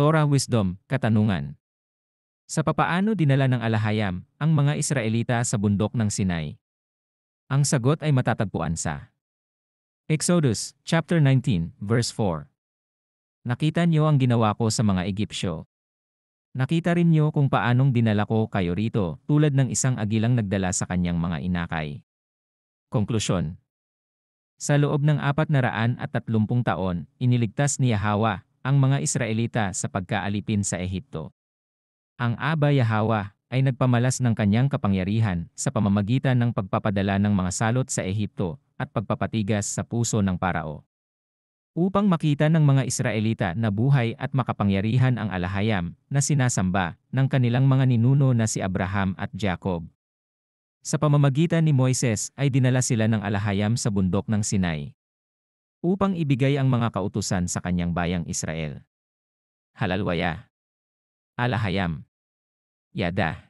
Torah Wisdom, Katanungan. Sa papaano dinala ng alahayam ang mga Israelita sa bundok ng Sinai? Ang sagot ay matatagpuan sa Exodus chapter 19, verse 4. Nakita niyo ang ginawa ko sa mga Egyptyo. Nakita rin niyo kung paanong dinala ko kayo rito tulad ng isang agilang nagdala sa kanyang mga inakay. Konklusyon. Sa loob ng 430 taon, iniligtas ni Yahweh ang mga Israelita sa pagkaalipin sa Ehipto. Ang Aba Yahweh ay nagpamalas ng kanyang kapangyarihan sa pamamagitan ng pagpapadala ng mga salot sa Ehipto at pagpapatigas sa puso ng Parao. Upang makita ng mga Israelita na buhay at makapangyarihan ang alahayam na sinasamba ng kanilang mga ninuno na si Abraham at Jacob. Sa pamamagitan ni Moises ay dinala sila ng alahayam sa bundok ng Sinai upang ibigay ang mga kautusan sa kanyang bayang Israel. Halalwaya. Alahayam. Yada.